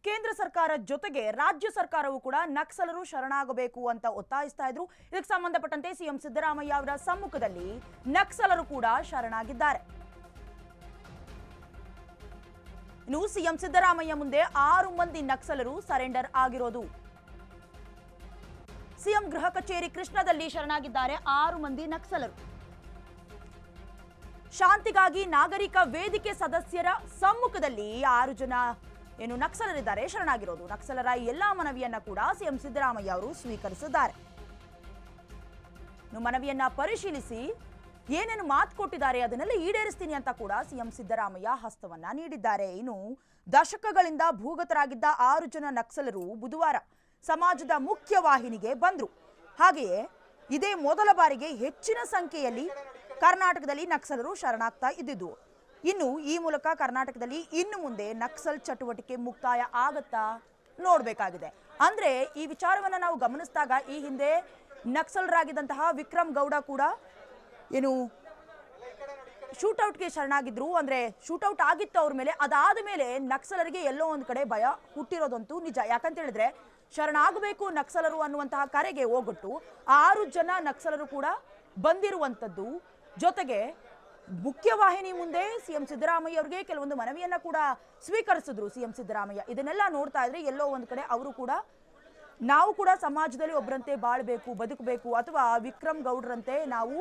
ಕೇಂದ್ರ ಸರ್ಕಾರ ಜೊತೆಗೆ ರಾಜ್ಯ ಸರ್ಕಾರವು ಕೂಡ ನಕ್ಸಲರು ಶರಣಾಗಬೇಕು ಅಂತ ಒತ್ತಾಯಿಸ್ತಾ ಇದ್ರು. ಇದಕ್ಕೆ ಸಂಬಂಧಪಟ್ಟಂತೆ ಸಿಎಂ ಸಿದ್ದರಾಮಯ್ಯ ಅವರ ಸಮ್ಮುಖದಲ್ಲಿ ನಕ್ಸಲರು ಕೂಡ ಶರಣಾಗಿದ್ದಾರೆ. ಇನ್ನು ಸಿಎಂ ಸಿದ್ದರಾಮಯ್ಯ ಮುಂದೆ 6 ಮಂದಿ ನಕ್ಸಲರು ಸರೆಂಡರ್ ಆಗಿರೋದು. ಸಿಎಂ ಗೃಹ ಕಚೇರಿ ಕೃಷ್ಣದಲ್ಲಿ ಶರಣಾಗಿದ್ದಾರೆ 6 ಮಂದಿ ನಕ್ಸಲರು. ಶಾಂತಿಗಾಗಿ ನಾಗರಿಕ ವೇದಿಕೆ ಸದಸ್ಯರ ಸಮ್ಮುಖದಲ್ಲಿ 6 ಜನ ಏನು ನಕ್ಸಲರಿದ್ದಾರೆ ಶರಣಾಗಿರೋದು. ನಕ್ಸಲರ ಎಲ್ಲಾ ಮನವಿಯನ್ನ ಕೂಡ ಸಿಎಂ ಸಿದ್ದರಾಮಯ್ಯ ಅವರು ಸ್ವೀಕರಿಸಿದ್ದಾರೆ. ಮನವಿಯನ್ನ ಪರಿಶೀಲಿಸಿ ಏನೇನು ಮಾತು ಕೊಟ್ಟಿದ್ದಾರೆ ಅದನ್ನೆಲ್ಲ ಈಡೇರಿಸ್ತೀನಿ ಅಂತ ಕೂಡ ಸಿಎಂ ಸಿದ್ದರಾಮಯ್ಯ ಹಸ್ತವನ್ನ ನೀಡಿದ್ದಾರೆ. ಇನ್ನು ದಶಕಗಳಿಂದ ಭೂಗತರಾಗಿದ್ದ 6 ಜನ ನಕ್ಸಲರು ಬುಧವಾರ ಸಮಾಜದ ಮುಖ್ಯವಾಹಿನಿಗೆ ಬಂದ್ರು. ಹಾಗೆಯೇ ಇದೇ ಮೊದಲ ಬಾರಿಗೆ ಹೆಚ್ಚಿನ ಸಂಖ್ಯೆಯಲ್ಲಿ ಕರ್ನಾಟಕದಲ್ಲಿ ನಕ್ಸಲರು ಶರಣಾಗ್ತಾ ಇದ್ದಿದ್ದು. ಇನ್ನು ಈ ಮೂಲಕ ಕರ್ನಾಟಕದಲ್ಲಿ ಇನ್ನು ಮುಂದೆ ನಕ್ಸಲ್ ಚಟುವಟಿಕೆ ಮುಕ್ತಾಯ ಆಗತ್ತಾ ನೋಡಬೇಕಾಗಿದೆ. ಅಂದ್ರೆ ಈ ವಿಚಾರವನ್ನ ನಾವು ಗಮನಿಸಿದಾಗ ಈ ಹಿಂದೆ ನಕ್ಸಲರಾಗಿದ್ದಂತಹ ವಿಕ್ರಮ್ ಗೌಡ ಕೂಡ ಏನು ಶೂಟೌಟ್ಗೆ ಶರಣಾಗಿದ್ರು. ಅಂದ್ರೆ ಶೂಟೌಟ್ ಆಗಿತ್ತು ಅವ್ರ ಮೇಲೆ. ಅದಾದ ಮೇಲೆ ನಕ್ಸಲರಿಗೆ ಎಲ್ಲೋ ಒಂದ್ ಕಡೆ ಭಯ ಹುಟ್ಟಿರೋದಂತೂ ನಿಜ. ಯಾಕಂತ ಹೇಳಿದ್ರೆ ಶರಣಾಗಬೇಕು ನಕ್ಸಲರು ಅನ್ನುವಂತಹ ಕರೆಗೆ ಹೋಗೊಟ್ಟು 6 ಜನ ನಕ್ಸಲರು ಕೂಡ ಬಂದಿರುವಂತದ್ದು. ಜೊತೆಗೆ ಮುಖ್ಯವಾಹಿನಿ ಮುಂದೆ ಸಿಎಂ ಸಿದ್ದರಾಮಯ್ಯ ಅವರಿಗೆ ಕೆಲವೊಂದು ಮನವಿಯನ್ನ ಕೂಡ ಸ್ವೀಕರಿಸಿದ್ರು ಸಿಎಂ ಸಿದ್ದರಾಮಯ್ಯ. ಇದನ್ನೆಲ್ಲ ನೋಡ್ತಾ ಇದ್ರೆ ಎಲ್ಲೋ ಒಂದ್ ಕಡೆ ಅವರು ಕೂಡ ನಾವು ಕೂಡ ಸಮಾಜದಲ್ಲಿ ಒಬ್ಬರಂತೆ ಬಾಳ್ಬೇಕು, ಬದುಕಬೇಕು, ಅಥವಾ ವಿಕ್ರಮ್ ಗೌಡ್ರಂತೆ ನಾವು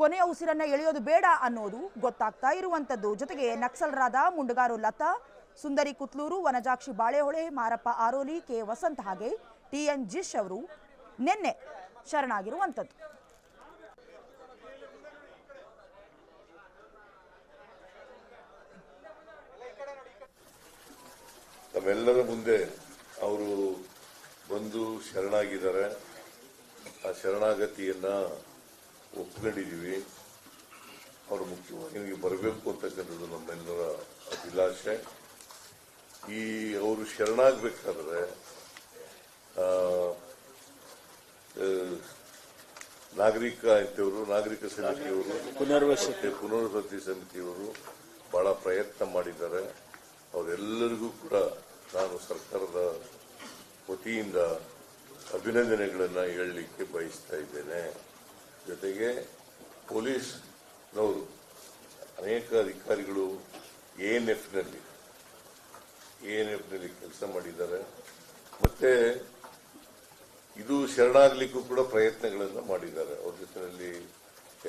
ಕೊನೆಯ ಉಸಿರನ್ನ ಎಳೆಯೋದು ಬೇಡ ಅನ್ನೋದು ಗೊತ್ತಾಗ್ತಾ ಇರುವಂತದ್ದು. ಜೊತೆಗೆ ನಕ್ಸಲರಾದ ಮುಂಡಗಾರು ಲತಾ, ಸುಂದರಿ ಕುತ್ಲೂರು, ವನಜಾಕ್ಷಿ ಬಾಳೆಹೊಳೆ, ಮಾರಪ್ಪ ಆರೋಲಿ, ಕೆ ವಸಂತ್ ಹಾಗೆ ಟಿಎನ್ ಜಿಶ್ ಅವರು ನಿನ್ನೆ ಶರಣಾಗಿರುವಂತದ್ದು. ನಮ್ಮೆಲ್ಲರ ಮುಂದೆ ಅವರು ಬಂದು ಶರಣಾಗಿದ್ದಾರೆ. ಆ ಶರಣಾಗತಿಯನ್ನ ಒಪ್ಕೊಂಡಿದ್ದೀವಿ. ಅವರು ಮುಖ್ಯವಾಗಿ ಬರಬೇಕು ಅಂತಕ್ಕಂಥದ್ದು ನಮ್ಮೆಲ್ಲರ ಅಭಿಲಾಷೆ. ಅವರು ಶರಣಾಗಬೇಕಾದ್ರೆ ನಾಗರಿಕ ಸಮಿತಿಯವರು ಪುನರ್ವಸತಿ ಸಮಿತಿಯವರು ಬಹಳ ಪ್ರಯತ್ನ ಮಾಡಿದ್ದಾರೆ. ಅವರೆಲ್ಲರಿಗೂ ಕೂಡ ನಾನು ಸರ್ಕಾರದ ವತಿಯಿಂದ ಅಭಿನಂದನೆಗಳನ್ನು ಹೇಳಲಿಕ್ಕೆ ಬಯಸ್ತಾ ಇದ್ದೇನೆ. ಜೊತೆಗೆ ಪೊಲೀಸ್ನವರು ಅನೇಕ ಅಧಿಕಾರಿಗಳು ಎಎನ್ಎಫ್ನಲ್ಲಿ ಕೆಲಸ ಮಾಡಿದ್ದಾರೆ. ಮತ್ತೆ ಇದು ಶರಣಾಗಲಿಕ್ಕೂ ಕೂಡ ಪ್ರಯತ್ನಗಳನ್ನು ಮಾಡಿದ್ದಾರೆ. ಅವ್ರ ಜೊತೆಯಲ್ಲಿ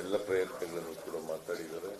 ಎಲ್ಲ ಪ್ರಯತ್ನಗಳನ್ನು ಕೂಡ ಮಾತಾಡಿದ್ದಾರೆ.